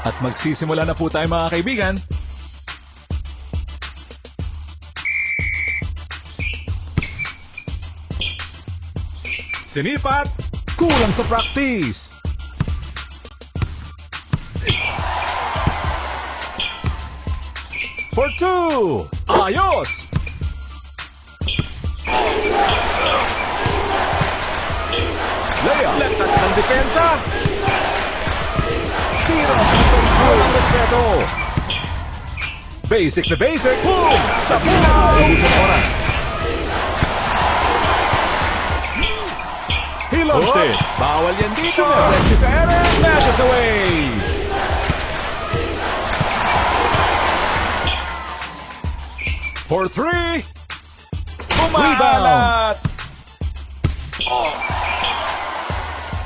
At magsisimula na po tayo mga kaibigan. Sinipat, kulang sa practice. For two, ayos! Layup, lakas ng depensa. Tira ang baseball ang respeto. Basic na basic, boom! Sa sila, ubus ang oras. He launched it. Bawal yan dito. Sumasexy sa ere. Smashes away. For three. Rebound.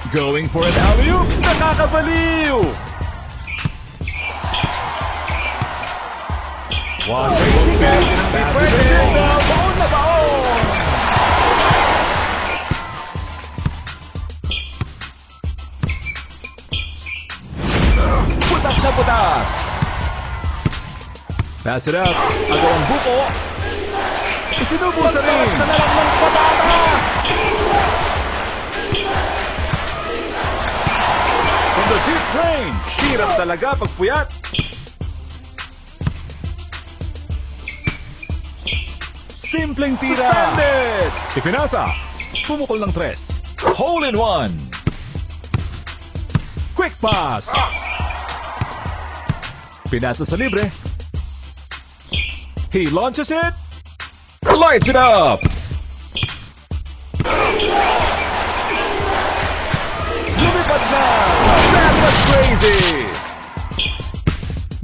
Going for an alley-oop. Nakakabaliw. One ticket. Pass it to signal. Baon na baon. Putas na putas. Pass it up. Agawang buko. Isinubo sa ring. Sa nalang ng patatas. From the deep range. Hirap talaga pagpuyat. Simpleng tira. Suspended. Ipinasa. Pumukol ng tres. Hole in one. Quick pass. Pinasa sa libre. He launches it. Lights it up. Lumipad na. That was crazy.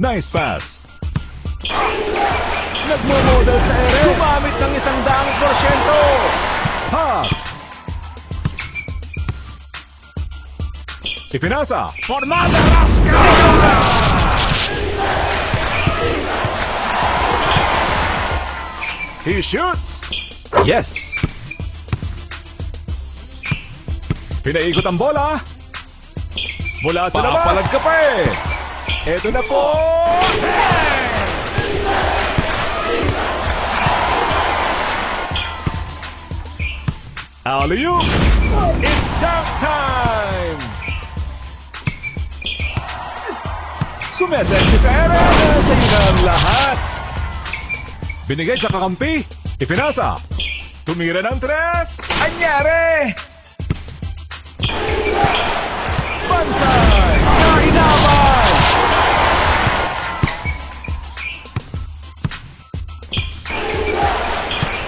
Nice pass. Nagmo-model sa ere. Gumamit ng 100%. Pass. Ipinasa. Formada Rascal. He shoots. Yes. Pinaikot ang bola. Mula sa labas. Papalag ka pa eh. Eto na po. Alley-oop. It's dunk time. Sumeseksi sa ere. Sa iyo na ang lahat. Binigay sa kakampi. Ipinasa. Tumira ng tres. Anyari. Bansay. Kainaman.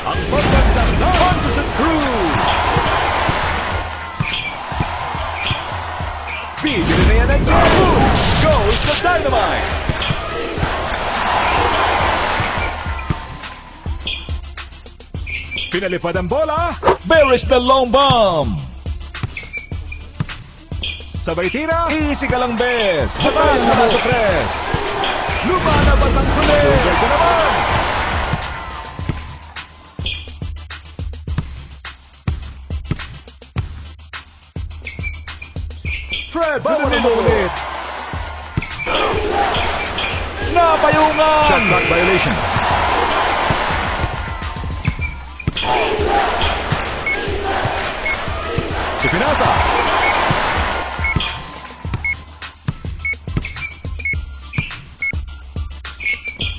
Ang pagbansang na punches it through. Bibili na yan ang James. Goes the dynamite. Pinalipad ang bola. Bearish the long bomb. Sabay tira. Easy ka lang, bes. Mataas mo na sa press. Lumalabas ang huli. Sugar ka naman. Fred, bawal mo ulit. Napayungan. Shot clock violation. Ipinasa.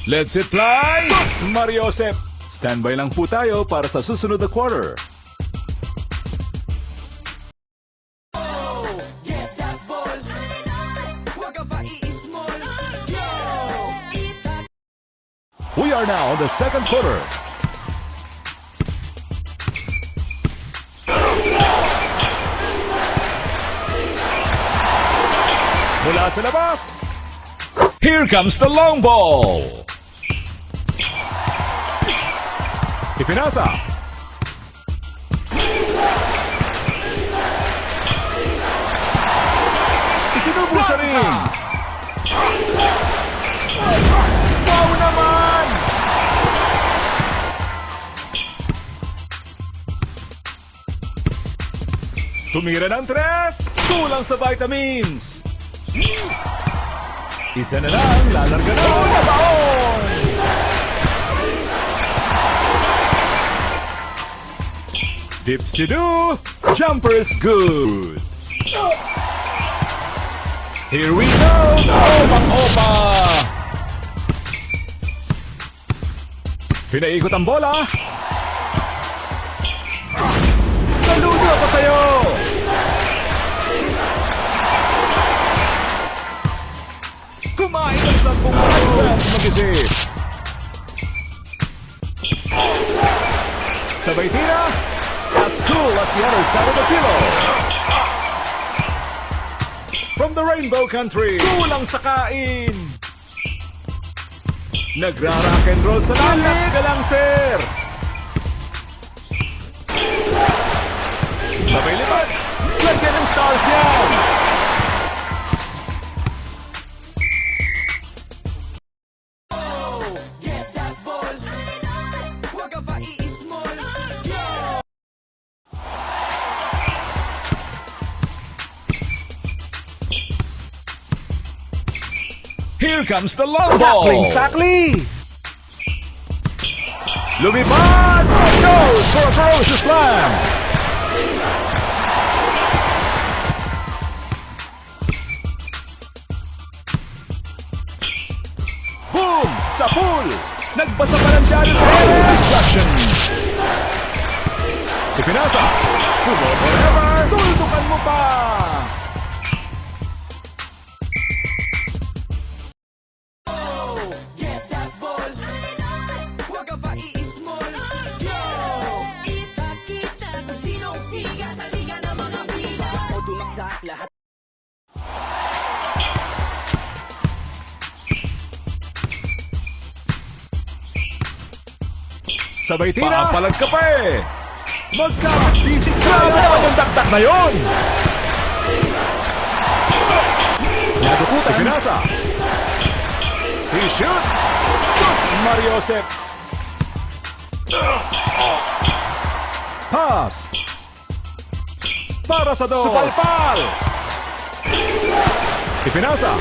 Let's it fly! Sus Mariosep! Standby lang po tayo para sa susunod na quarter. We are now on the second quarter. Mula sa labas. Here comes the long ball. Ipinasa. Isinubo sa ring. Wow naman! Tumira ng 3. Kulang sa vitamins. Isa na lang, lalarga na. Nabaon! Dipsy-doo! Jumper is good! Here we go! Opang-opa! Pinaikot ang bola! Saludo ako sa'yo! Kumain ng 10 fans mag-isip! Sabay tira! As cool as the other side of the pillow! From the Rainbow Country! Kulang sa kain! Nagra-rock and roll sa relax ka lang, sir! Sabay lipat! Lagyan ng stars yan! Here comes the long ball! Sakling! Lumipad! Goes for a ferocious slam! Boom! Sa pool! Nagbasa pa ng Jalo sa distraction! Ipinasa! Kubo forever! Tuldukan mo pa! Sabay tira! Papalag ka pa eh! Magkakabisig ka! Grabe naman yung dakdak na yun! Nadukutan! Ipinasa! He shoots! Sus Mariosep! Pass! Para sa dos! Supalpal! Ipinasa!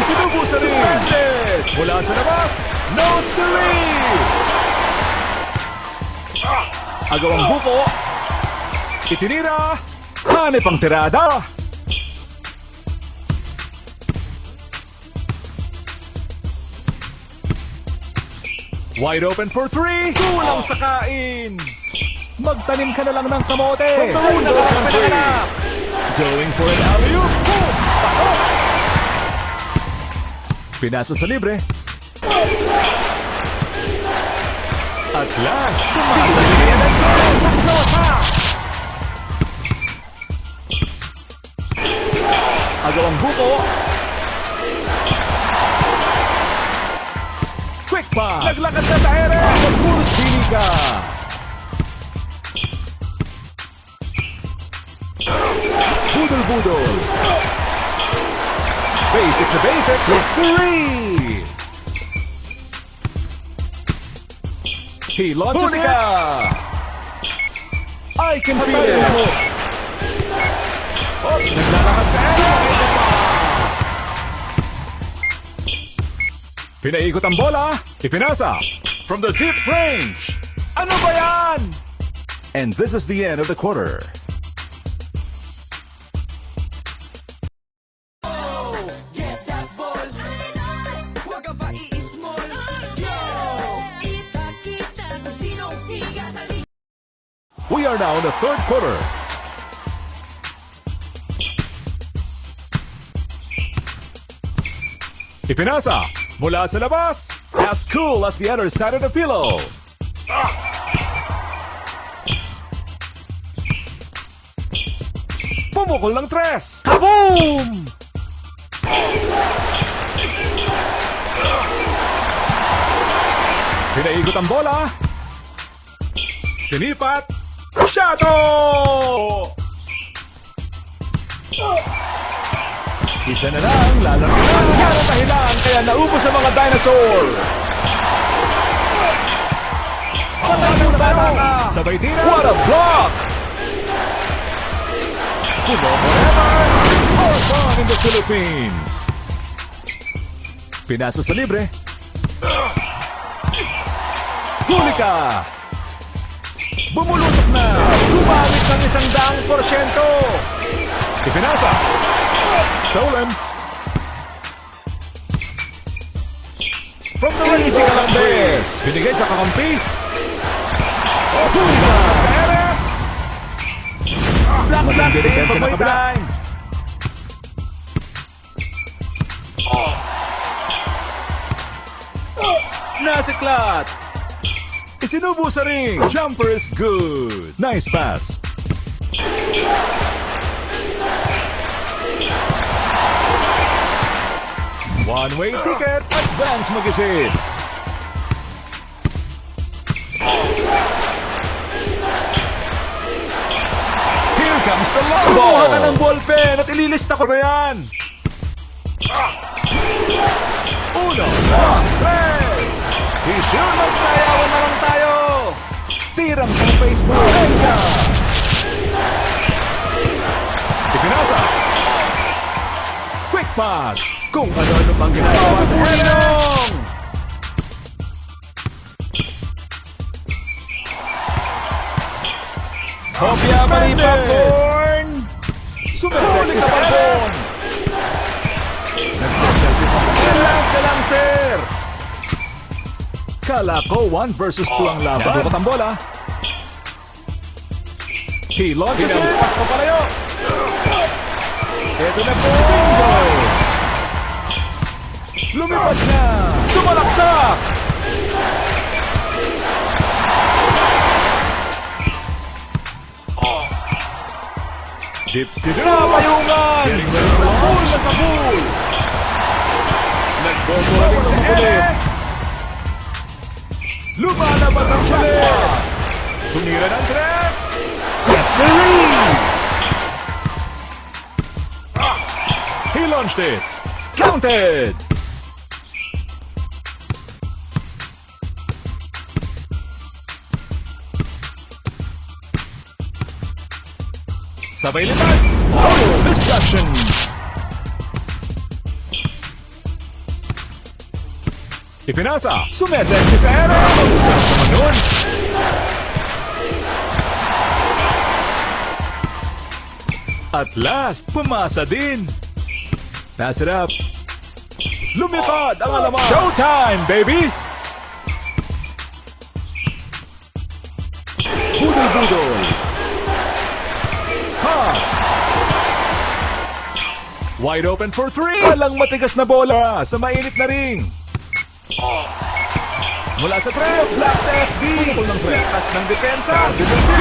Isinubo sa ring! Suspended! Mula sa labas! No siree! Agawang buko! Itinira! Hanip ang tirada! Wide open for 3! Kulang sa kain! Magtanim ka na lang ng kamote! From the Rainbow Country! Going for an alley-oop! Boom! Pasok! Pinasa sa libre. At last, tumasa niya ng Diyos! Saksa! Agawang buko. Quick pass! Naglakad na sa ere! Magpuros bini ka! Budol-budol! Basic na basic! Yes, siree! He launches it! I can feel it! Oops! Naglalakad sa ere! Pinaikot ang bola! Ipinasa! From the deep range! Ano ba yan? And this is the end of the quarter. We are now in the third quarter. Ipinasa mula sa labas, as cool as the other side of the pillow. Pumukol ng 3. Kaboom! Pinaikot ang bola. Sinipat. Shadow! Isa na lang, lalaro na. Yan ang dahilan, kaya naubos ang mga dinosaur. Patay ng tayo. Sabay tira. What a block! Puno forever. It's more fun in the Philippines. Pinasa sa libre. Huli ka! Bumulusok na! Gumamit ng 100%! Ipinasa! Stolen! From the easy Hernandez! Binigay sa kakampi! Huli ka! Sa ere! Black din! Pag-may time! Nasiklat! Isinubo sa ring! Jumper is good! Nice pass! One-way ticket! Advance mag-isip! Here comes the long ball! Kumuha ka ng ballpen at ililista ko na yan! Uno, dos, tres! Isyon, magsayawan na lang tayo! Tirang ng Facebook! Venga! Ipinasa! Quick pass! Kung ano-ano pang ginagawa sa Henong! Hopya Marie Popcorn! Sumeseksi sa balkon! Nagsaselfie pa sa relax ka lang, sir! Kala ko 1 versus 2 ang laban. Nadukat ang bola. He launches it. Pas pa palayo. Ito na po. Bingo! Lumipad na. Sumalaksak. Dipsy na payungan. Sa pool na sa pool. Nagboboling sa ere. Lumalabas ang chalet! Tumira ng tres! Yes, sirree! He launched it! Counted! Sabay lipat! Total destruction! Ipinasa! Sumeseksi sa ere! Ang sarap naman nun! At last, pumasa din! Pass it up! Lumipad ang alaman! Showtime, baby! Budol-budol! Pass! Wide open for 3! Walang matigas na bola sa mainit na ring! Mula sa tres, black sa FB, pumukol ng tres, lakas ng depensa, basic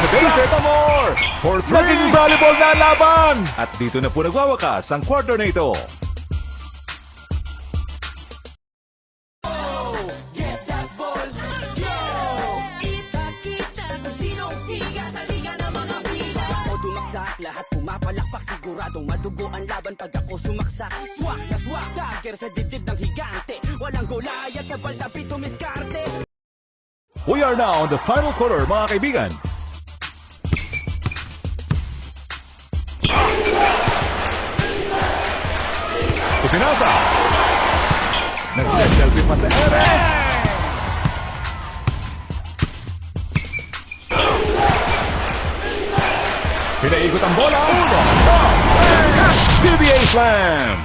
na basic, more, for 3, naging volleyball na laban, at dito na po nagwawakas ang quarter na ito. Get that ball, go! Ipakita kung sinong siga sa liga ng mga pila. Ako dumakdak, lahat pumapalakpak, siguradong madugo ang laban pag ako sumaksak. Swak na swak, dagger sa dibdib ng higante, walang Goliath sa baldapi tumiskarte. We are now on the final quarter, mga kaibigan. Ipinasa! Nagsiselfie pa sa ere! Pinaikot ang bola! Uno, dos, tres! PBA slam!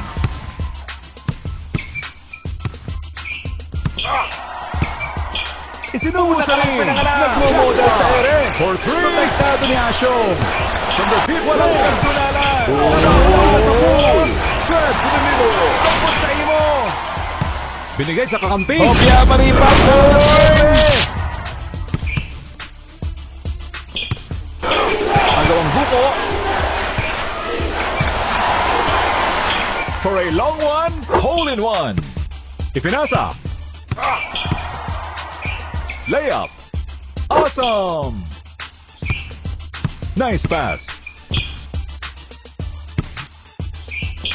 Isinubo sa ring! Nagmo-model sa ere! For 3! Protektado ni Asyong! From the deep, walang personalan! Sa pool na sa pool! Thread to the middle! Ampun sa imo! Binigay sa kakampi! Hopya Marie Popcorn! Agawang buko! For a long one, hole in one! Ipinasa! Layup! Awesome! Nice pass!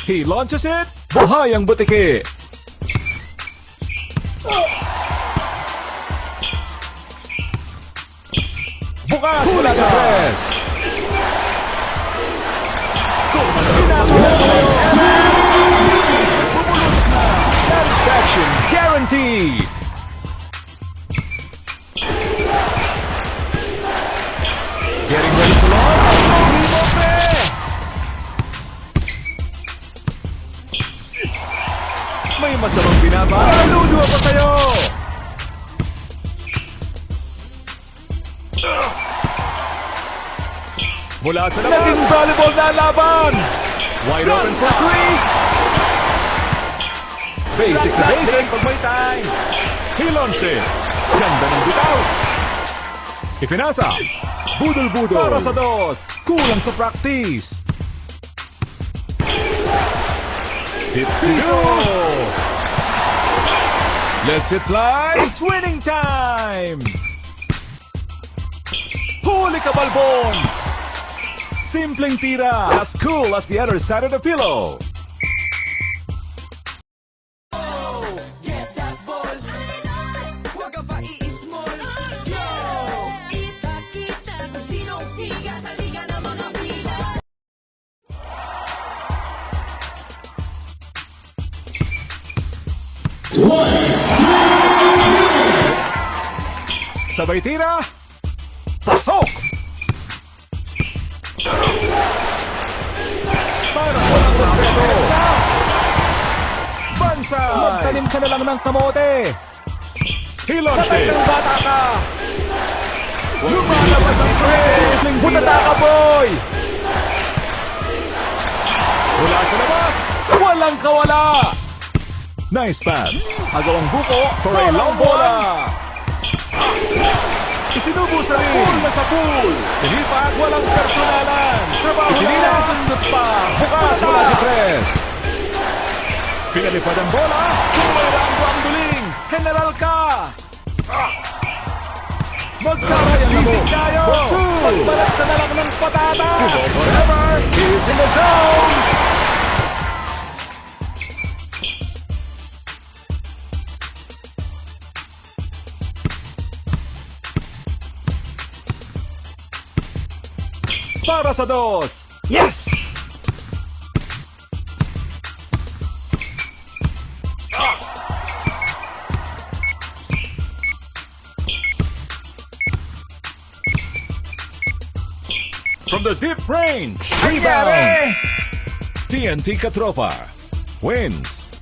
He launches it! Buhay ang butiki! Bukas mula sa press! Kung ano ginagawa ko bumulusok na. Satisfaction guaranteed. Getting ready to launch. Libre! May masamang binabasa. Saludo ako sa'yo! Mula sa labas. Naging volleyball na laban. Wide open for three. Basic na basic pag may time. He launched it. Ganda ng bitaw. Ipinasa. Budol-budol. Para sa dos. Kulang sa practice. Dipsiso. Let's it fly. It's winning time. Huli ka, Balbon. Simpleng tira. As cool as the other side of the pillow. Get that ball. Huwag ka pa i-small. Yo! Ipakita kung sinong siga sa liga ng mga Pinoy. Sabay tira. Pasok! Para walang respeto. Bansay! Magtanim ka na lang ng kamote. He launched it. Patay ng bata ka. Lumalabas ang Chris. Butata ka, boy! Mula sa labas, walang kawala. Nice pass. Agawang buko for a long bola. Isinubo sa pool na sa pool. Sinipat, walang personalan. Trabaho na. Sundot pa. Bukas mula sa tres. Pinalipad ang bola. Kung may ranggo ang duling. General ka. Magkarayang Busy labo. tayo. For two. Magbalat ka na lang ng patatas. Forever. He's in the zone. Para sa dos. Yes! From the deep range. Rebound. TNT Katropa wins.